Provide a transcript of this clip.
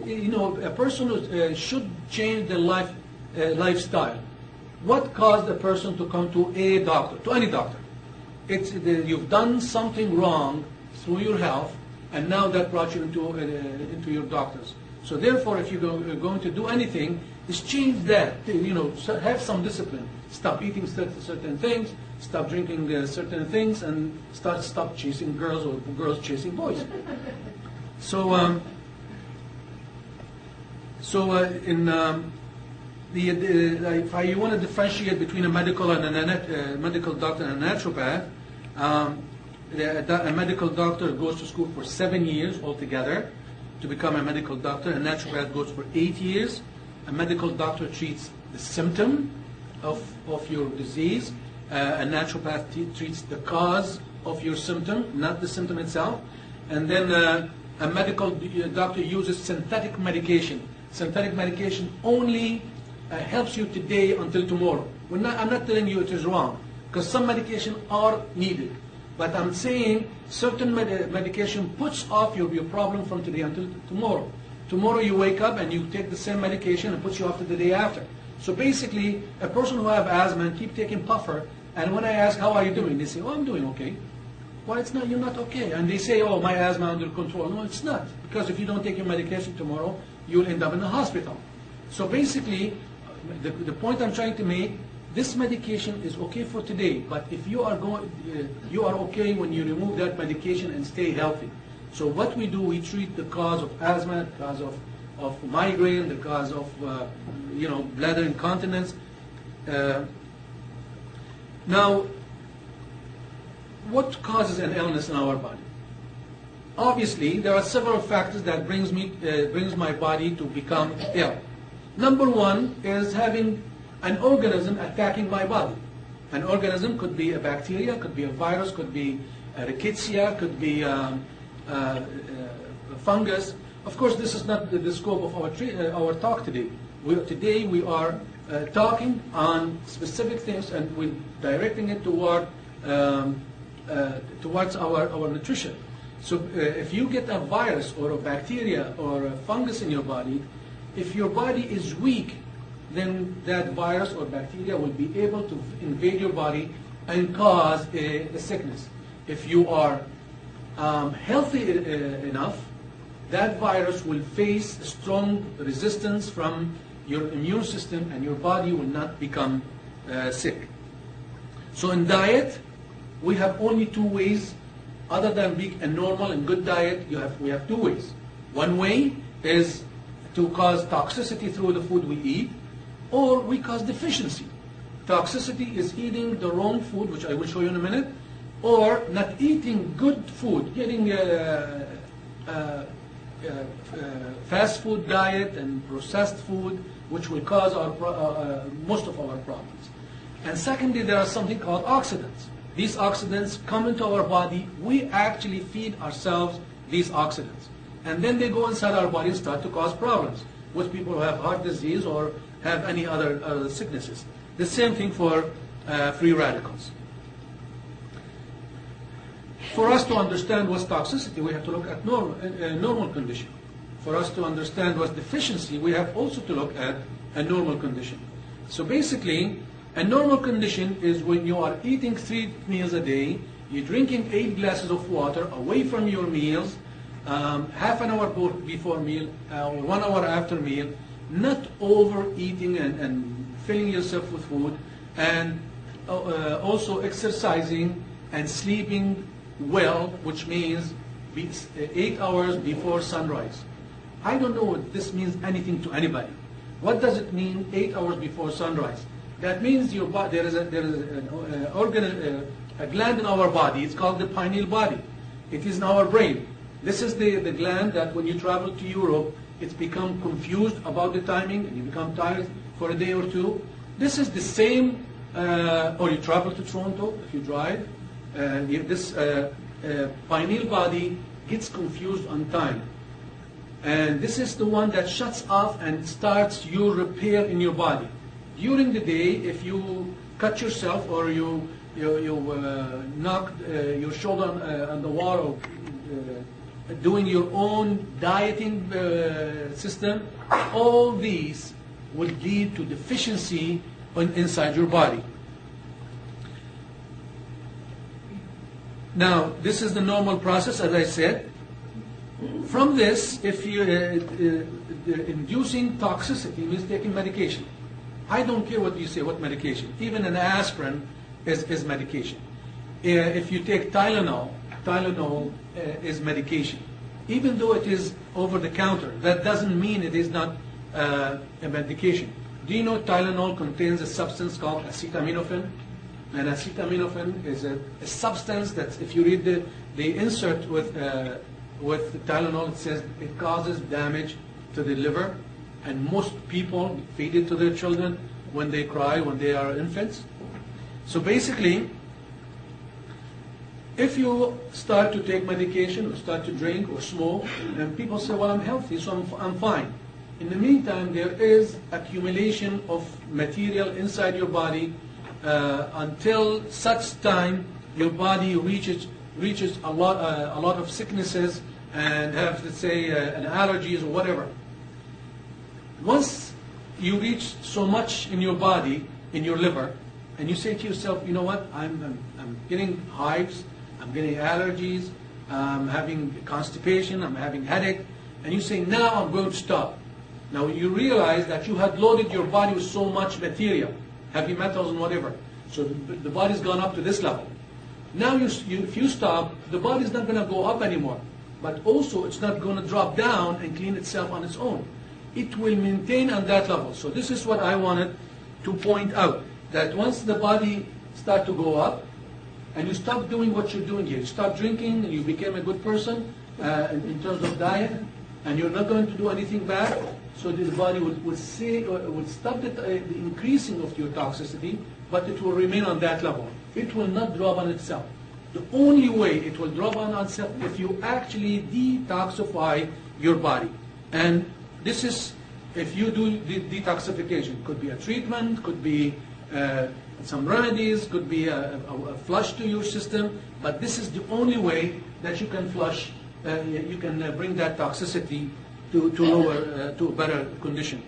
a person should change their lifestyle. What caused a person to come to a doctor, to any doctor? You've done something wrong through your health, and now that brought you into your doctors. So therefore, if you're going to do anything, is change that. Have some discipline. Stop eating certain things. Stop drinking certain things, and stop chasing girls or girls chasing boys. If you want to differentiate between a medical and a medical doctor and a naturopath, a medical doctor goes to school for 7 years altogether to become a medical doctor. A naturopath goes for 8 years. A medical doctor treats the symptom of your disease. A naturopath treats the cause of your symptom, not the symptom itself. And then a medical doctor uses synthetic medication. Synthetic medication only helps you today until tomorrow. I'm not telling you it is wrong, because some medication are needed. But I'm saying certain medication puts off your problem from today until tomorrow. Tomorrow you wake up and you take the same medication and puts you off to the day after. So basically, a person who have asthma and keep taking puffer, and when I ask, how are you doing? They say, oh, I'm doing okay. Well, it's not, you're not okay. And they say, oh, my asthma under control. No, it's not. Because if you don't take your medication tomorrow, you'll end up in the hospital. So basically, the point I'm trying to make, this medication is okay for today, but if you are okay when you remove that medication and stay healthy. So what we do, we treat the cause of asthma, the cause of migraine, the cause of bladder incontinence. Now, what causes an illness in our body? Obviously, there are several factors that brings my body to become ill. Number one is having an organism attacking my body. An organism could be a bacteria, could be a virus, could be a rickettsia, could be a fungus. Of course, this is not the scope of our talk today. Today we are talking on specific things, and we're directing it towards our nutrition. So if you get a virus or a bacteria or a fungus in your body, if your body is weak, then that virus or bacteria will be able to invade your body and cause a sickness. If you are healthy enough, that virus will face strong resistance from your immune system, and your body will not become sick. So in diet, we have only two ways. Other than being a normal and good diet, we have two ways. One way is to cause toxicity through the food we eat, or we cause deficiency. Toxicity is eating the wrong food, which I will show you in a minute, or not eating good food, getting fast food diet and processed food, which will cause most of our problems. And secondly, there are something called oxidants. These oxidants come into our body. We actually feed ourselves these oxidants. And then they go inside our body and start to cause problems with people who have heart disease or have any other sicknesses. The same thing for free radicals. For us to understand what's toxicity, we have to look at normal condition. For us to understand what's deficiency, we have also to look at a normal condition. So basically, a normal condition is when you are eating 3 meals a day, you're drinking 8 glasses of water away from your meals, half an hour before meal, or 1 hour after meal, not overeating and filling yourself with food, and also exercising and sleeping well, which means 8 hours before sunrise. I don't know if this means anything to anybody. What does it mean, 8 hours before sunrise? That means your body, there is a gland in our body. It's called the pineal body. It is in our brain. This is the gland that when you travel to Europe, it's become confused about the timing, and you become tired for a day or two. This is the same, or you travel to Toronto if you drive. This pineal body gets confused on time. And this is the one that shuts off and starts your repair in your body. During the day, if you cut yourself or you knock your shoulder on the wall, or doing your own dieting system, all these will lead to deficiency inside your body. Now, this is the normal process, as I said. From this, if you inducing toxicity means taking medication. I don't care what you say, what medication. Even an aspirin is medication. If you take Tylenol is medication. Even though it is over the counter, that doesn't mean it is not a medication. Do you know Tylenol contains a substance called acetaminophen? And acetaminophen is a substance that, if you read the insert with Tylenol, it says it causes damage to the liver, and most people feed it to their children when they cry, when they are infants. So basically, if you start to take medication or start to drink or smoke, and people say, well, I'm healthy, so I'm fine. In the meantime, there is accumulation of material inside your body until such time your body reaches a lot of sicknesses and have, let's say, an allergies or whatever. Once you reach so much in your body, in your liver, and you say to yourself, you know what, I'm getting hives, I'm getting allergies, I'm having constipation, I'm having headache, and you say, now I'm going to stop. Now you realize that you had loaded your body with so much material, heavy metals and whatever. So the body's gone up to this level. Now if you stop, the body's not going to go up anymore. But also it's not going to drop down and clean itself on its own. It will maintain on that level. So this is what I wanted to point out. That once the body starts to go up, and you stop doing what you're doing here, you stop drinking, and you became a good person in terms of diet, and you're not going to do anything bad, so the body would stop the increasing of your toxicity, but it will remain on that level. It will not drop on itself. The only way it will drop on itself if you actually detoxify your body. And this is, if you do the detoxification, could be a treatment, could be some remedies, could be a flush to your system, but this is the only way that you can flush, you can bring that toxicity to a better condition.